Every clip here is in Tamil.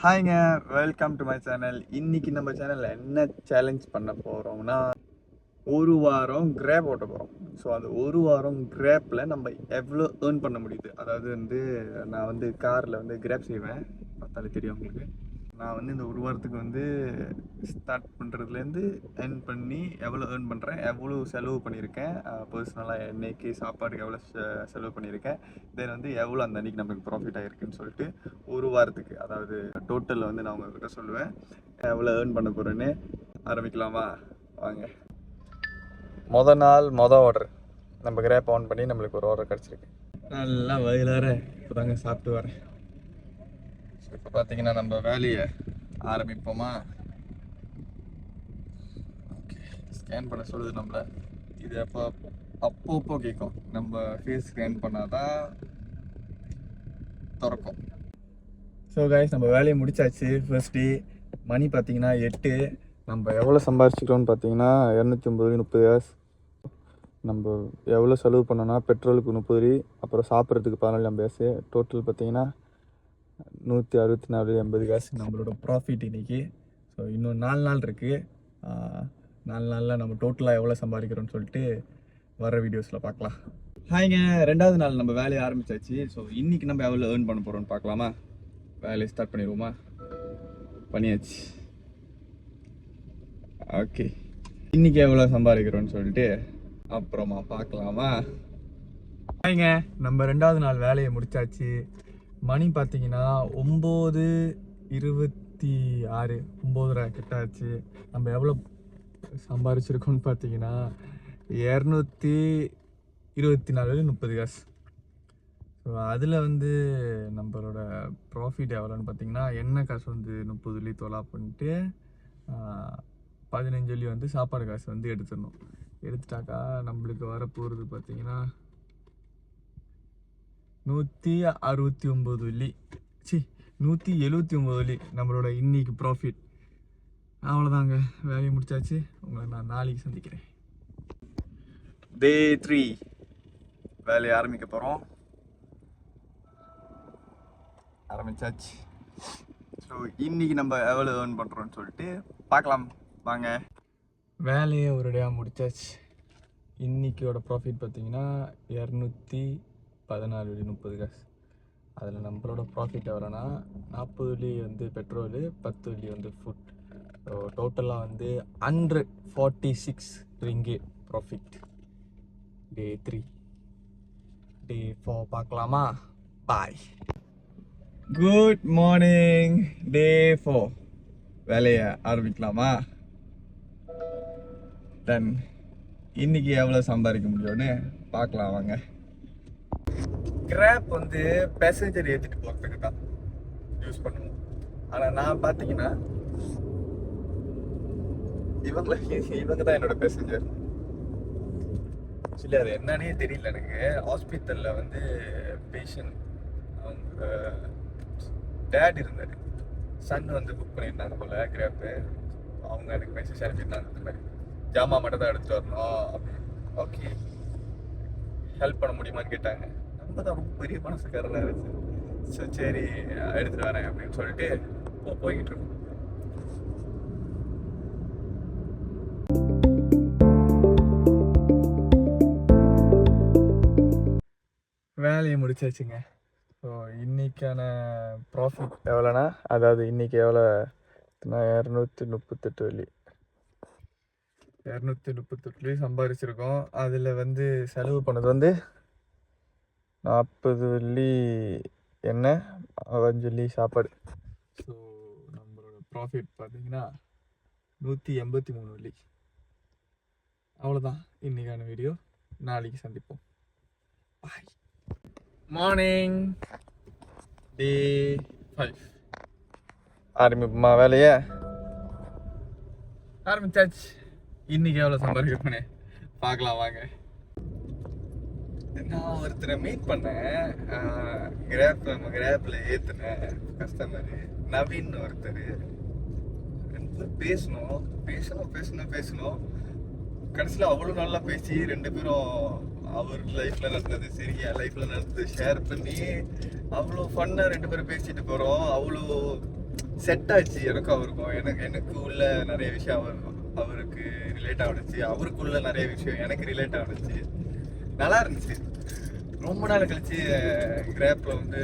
ஹாய்ங்க, வெல்கம் டு மை சேனல். இன்னைக்கு நம்ம சேனலில் என்ன சேலஞ்ச் பண்ண போகிறோம்னா, ஒரு வாரம் கிராப் ஓட்ட போகிறோம். ஸோ அந்த ஒரு வாரம் கிராப்பில் நம்ம எவ்வளோ ஏர்ன் பண்ண முடியுது. அதாவது நான் காரில் கிராப் செய்வேன், பார்த்தாலே தெரியும் உங்களுக்கு. நான் இந்த ஒரு வாரத்துக்கு ஸ்டார்ட் பண்ணுறதுலேருந்து ஏர்ன் பண்ணி எவ்வளோ ஏர்ன் பண்ணுறேன், எவ்வளோ செலவு பண்ணியிருக்கேன், பர்சனலாக என்னைக்கு சாப்பாடுக்கு எவ்வளோ செலவு பண்ணியிருக்கேன், தென் எவ்வளோ அந்த அன்றைக்கி நமக்கு ப்ராஃபிட் ஆகிருக்குன்னு சொல்லிட்டு ஒரு வாரத்துக்கு, அதாவது டோட்டலில் நான் உங்கள்கிட்ட சொல்லுவேன் எவ்வளோ ஏர்ன் பண்ண போகிறேன்னு. ஆரம்பிக்கலாமா? வாங்க. மொதல் ஆர்டர் நம்ம கிராப் ஆன் பண்ணி நம்மளுக்கு ஒரு ஆர்டர் கிடச்சிருக்கு. நல்லா வயலார இப்போ தாங்க சாப்பிட்டு வரேன். இப்போ பார்த்தீங்கன்னா நம்ம வேலையை ஆரம்பிப்போமா? ஓகே, ஸ்கேன் பண்ண சொல்லுது நம்மள. இது அப்பப்போ கேட்கும். நம்ம ஃபேஸ் ஸ்கேன் பண்ணாதான் திறக்கும். ஸோ கைஸ், நம்ம வேலையை முடிச்சாச்சு. ஃபர்ஸ்ட் டே மணி பார்த்தீங்கன்னா 8. நம்ம எவ்வளோ சம்பாரிச்சிக்கிறோம்னு பார்த்தீங்கன்னா 230 காசு. நம்ம எவ்வளோ செலவு பண்ணோன்னா பெட்ரோலுக்கு 30, அப்புறம் சாப்பிட்றதுக்கு 14 காசு. டோட்டல் பார்த்தீங்கன்னா 164.80 காசு நம்மளோட ப்ராஃபிட் இன்றைக்கி. ஸோ இன்னும் 4 நாள் இருக்குது. 4 நாளில் நம்ம டோட்டலாக எவ்வளோ சம்பாதிக்கிறோன்னு சொல்லிட்டு வர வீடியோஸில் பார்க்கலாம். ஹாய்ங்க, 2வது நாள் நம்ம வேலையை ஆரம்பித்தாச்சு. ஸோ இன்றைக்கி நம்ம எவ்வளோ ஏர்ன் பண்ண போகிறோன்னு பார்க்கலாமா? வேலையை ஸ்டார்ட் பண்ணிடுவோமா? பண்ணியாச்சு. ஓகே, இன்றைக்கி எவ்வளோ சம்பாதிக்கிறோன்னு சொல்லிட்டு அப்புறமா பார்க்கலாமா? ஹாய்ங்க, நம்ம 2வது நாள் வேலையை முடித்தாச்சு. மணி பார்த்தீங்கன்னா 9:26, 9:30 கிட்ட ஆச்சு. நம்ம எவ்வளோ சம்பாரிச்சிருக்கோம்னு பார்த்தீங்கன்னா 224.30 காசு. ஸோ அதில் நம்மளோட ப்ராஃபிட் எவ்வளோன்னு பார்த்தீங்கன்னா, எண்ணெய் காசு 30 தொலா பண்ணிட்டு 15 சாப்பாடு காசு எடுத்துடணும். எடுத்துட்டாக்கா நம்மளுக்கு வர போகிறது பார்த்தீங்கன்னா 169 நம்மளோட இன்னைக்கு ப்ராஃபிட். அவ்வளோதாங்க, வேலையை முடிச்சாச்சு. உங்களை நான் நாளைக்கு சந்திக்கிறேன். டே 3 வேலையை ஆரம்பிக்க போகிறோம். ஆரம்பிச்சாச்சு. ஸோ இன்னைக்கு நம்ம எவ்வளோ ஏர்ன் பண்ணுறோன்னு சொல்லிட்டு பார்க்கலாம் வாங்க. வேலையை ஒரேடியாக முடிச்சாச்சு. இன்றைக்கியோட ப்ராஃபிட் பார்த்தீங்கன்னா 214.30 காசு. அதில் நம்மளோட ப்ராஃபிட் எவ்வளோனா 40 பெட்ரோலு, 10 ஃபுட். ஸோ டோட்டலாக 146 ரிங்கேட் ப்ராஃபிட். டே 3. டே 4 பார்க்கலாமா? பாய். Good morning. டே 4 வேலையை ஆரம்பிக்கலாமா? தென் இன்னைக்கு எவ்வளோ சம்பாதிக்க முடியும்னு பார்க்கலாம் வாங்க. கிராப் பேசஞ்சர் ஏற்றிட்டு போகிறதுக்கு தான் யூஸ் பண்ணுவோம். ஆனால் நான் பார்த்தீங்கன்னா இவங்க தான் என்னோட பேசஞ்சர். ஆக்சுவலி அது என்னன்னே தெரியல எனக்கு. ஹாஸ்பிட்டலில் பேஷண்ட், அவங்க டேட் இருந்தார், சன் புக் பண்ணியிருந்தாங்க போல் கிராப்பு. அவங்க எனக்கு மெசேஜ் அனுப்பியிருந்தாங்க, இந்த மாதிரி ஜாமா மட்டும் தான் எடுத்துகிட்டு வரணும் அப்படின்னு. ஓகே, ஹெல்ப் பண்ண முடியுமான்னு கேட்டாங்க. நம்ம தான் ரொம்ப பெரிய மனசுக்காரராக இருந்துச்சு. ஸோ சரி எடுத்துகிட்டு வரேன் அப்படின்னு சொல்லிட்டு போய்கிட்டு இருக்கோம். வேலையை முடிச்சாச்சுங்க. ஸோ இன்றைக்கான ப்ராஃபிட் எவ்வளோனா, அதாவது இன்றைக்கி எவ்வளோ 238 சம்பாதிச்சிருக்கோம். அதில் செலவு பண்ணது 40 எண்ணெய், 5 சாப்பாடு. ஸோ நம்மளோட ப்ராஃபிட் பார்த்தீங்கன்னா 183. அவ்வளோதான் இன்றைக்கான வீடியோ. நாளைக்கு சந்திப்போம். பாய். மார்னிங், டே 5 ஆரம்பிப்போமா? வேலையை ஆரம்பிச்சாச்சு. இன்னைக்கு எவ்வளோ சம்பாதிக்கணும்னு பார்க்கலாம் வாங்க. நான் ஒருத்தரை மீட் பண்ணேன், நம்ம கிராப்பில் ஏற்றினேன் கஸ்டமர் நவீன் ஒருத்தர். பேசணும். கடைசியில் அவ்வளோ நல்லா பேசி 2 பேரும் அவர் லைஃப்பில் நடந்தது சரி, என் லைஃப்பில் நடந்தது ஷேர் பண்ணி அவ்வளோ ஃபன்னாக 2 பேரும் பேசிட்டு போகிறோம். அவ்வளோ செட் ஆச்சு எனக்கும் அவருக்கும். எனக்கு உள்ள நிறைய விஷயம் அவருக்கு ரிலேட் ஆகிடுச்சு, அவருக்குள்ள நிறைய விஷயம் எனக்கு ரிலேட் ஆகிடுச்சு. நல்லா இருந்துச்சு. ரொம்ப நாள் கழிச்சு கிராப்ல வந்து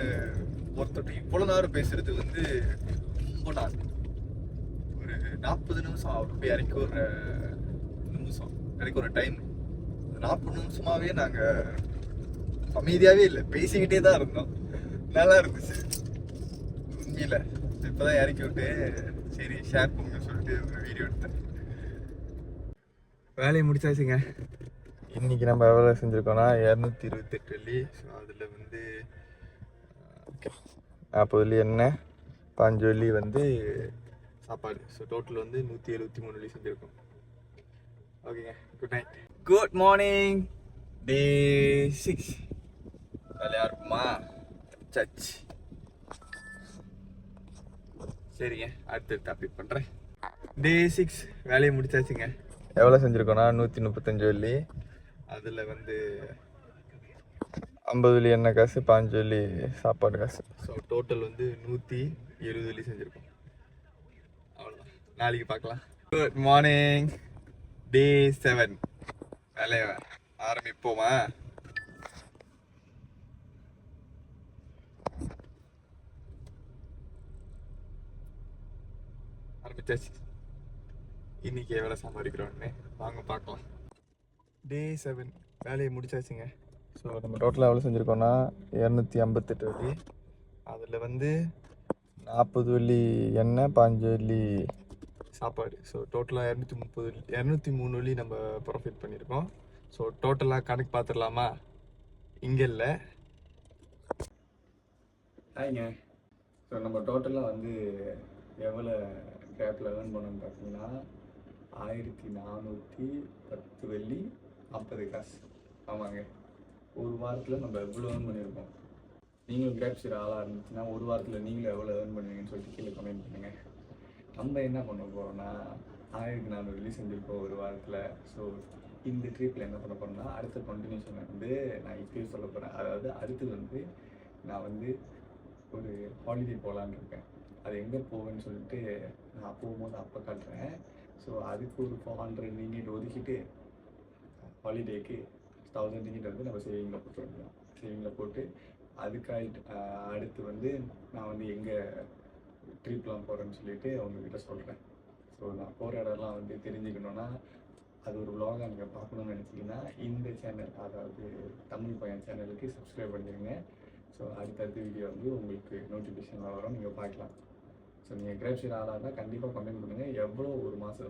ஒருத்தர் இவ்வளோ நேரம் பேசுறது வந்து ரொம்ப நாள், ஒரு 40 நிமிஷம் அவர் போய் இறக்கி ஒரு நிமிஷம், இறக்கி ஒரு டைம். 40 நிமிஷமாவே நாங்கள் அமைதியாகவே இல்லை, பேசிக்கிட்டே தான் இருந்தோம். நல்லா இருந்துச்சு உண்மையில். இப்போதான் இறக்கி விட்டு சரி ஷேர் பண்ணுங்க சொல்லிட்டு ஒரு வீடியோ எடுத்தேன். வேலையை முடிச்சாச்சுங்க. இன்னைக்கு நம்ம எவ்வளோ செஞ்சுருக்கோம்னா 228 வெள்ளி. ஸோ அதில் வந்து 40 வெள்ளி எண்ணெய், 5 வெள்ளி வந்து சாப்பாடு. ஸோ டோட்டல் வந்து 173 வெள்ளி செஞ்சுருக்கோம். ஓகேங்க, குட் நைட். குட் மார்னிங், டே 6. வேலையாக இருக்குமா? சச். சரிங்க, அடுத்து அப்டேட் பண்ணுறேன். டே 6 வேலையை முடிச்சாச்சுங்க. எவ்வளோ செஞ்சுருக்கோன்னா 135 வெள்ளி. அதில் வந்து 50 வெள்ளி எண்ணெய் காசு, 5 வெள்ளி சாப்பாடு காசு. ஸோ டோட்டல் வந்து 170 வெள்ளி செஞ்சுருக்கோம். அவ்வளோதான், நாளைக்கு பார்க்கலாம். குட் மார்னிங், டே 7. வேலையை ஆரம்பிப்போமா? ஆரம்பிச்சாச்சு. இன்னைக்கு எவ்வளோ சம்பாதிக்கிறோன்னு வாங்க பார்க்கலாம். டே 7 வேலையை முடிச்சாச்சுங்க. ஸோ நம்ம டோட்டலாக எவ்வளோ செஞ்சுருக்கோன்னா 258 வெள்ளி. அதில் வந்து 40 வெள்ளி எண்ணெய், 5 வெள்ளி சாப்பாடு. ஸோ டோட்டலாக 203 வெள்ளி நம்ம ப்ராஃபிட் பண்ணியிருக்கோம். ஸோ டோட்டலாக கணக்கு பார்த்துடலாமா? இங்கே இல்லை. ஆயிங்க. ஸோ நம்ம டோட்டலாக வந்து எவ்வளோ கிராப்பில் ஏர்ன் பண்ணோன்னு பார்த்தீங்கன்னா 1410 வெள்ளி 50 காசு. ஆமாங்க, ஒரு வாரத்தில் நம்ம எவ்வளோ ஏர்ன் பண்ணியிருக்கோம். நீங்களும் கிராப் செய்கிற ஆளாக இருந்துச்சுன்னா ஒரு வாரத்தில் நீங்களும் எவ்வளோ ஏர்ன் பண்ணுவீங்கன்னு சொல்லிட்டு கீழே கமெண்ட் பண்ணுங்கள். நம்ம என்ன பண்ண போகிறோம்னா 1400 வெள்ளி செஞ்சுருக்கோம் ஒரு வாரத்தில். ஸோ இந்த ட்ரிப்பில் என்ன பண்ண போகிறோம்னா அடுத்த கண்டினியூஷன் வந்து நான் இப்போயே சொல்ல போகிறேன். அதாவது அடுத்து வந்து நான் வந்து ஒரு ஹாலிடே போகலான்னு இருக்கேன். அது எங்கே போவேன்னு சொல்லிட்டு நான் போகும்போது அப்போ காட்டுறேன். ஸோ அதுக்கு ஒரு 400 ரிங்கிட் ஒதுக்கிட்டு ஹாலிடேக்கு 1000 ரிங்கிட் வந்து நம்ம சேவிங்கில் போட்டு வந்துடலாம். சேவிங்கில் போட்டு அதுக்கு அடுத்து வந்து நான் வந்து எங்கே ட்ரிப்லாம் போகிறேன்னு சொல்லிட்டு அவங்கக்கிட்ட சொல்கிறேன். ஸோ நான் போகிற இடம்லாம் வந்து தெரிஞ்சுக்கணுன்னா அது ஒரு vlog-ஆ நீங்கள் பார்க்கணுன்னு நினச்சிங்கன்னா இந்த சேனல், அதாவது தமிழ் பையன் சேனலுக்கு சப்ஸ்கிரைப் பண்ணிடுங்க. ஸோ அடுத்தடுத்த வீடியோ வந்து உங்களுக்கு நோட்டிஃபிகேஷனில் வரும், நீங்கள் பார்க்கலாம். ஸோ நீங்கள் கிராப் செய்கிற ஆளாக இருந்தால் கண்டிப்பாக கமெண்ட் பண்ணுங்கள் எவ்வளோ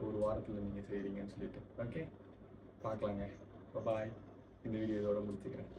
ஒரு வாரத்தில் நீங்கள் செய்கிறீங்கன்னு சொல்லிட்டு. ஓகே, பார்க்கலாங்க. பாய். இந்த வீடியோ இதோட முடிச்சுக்கிறேன்.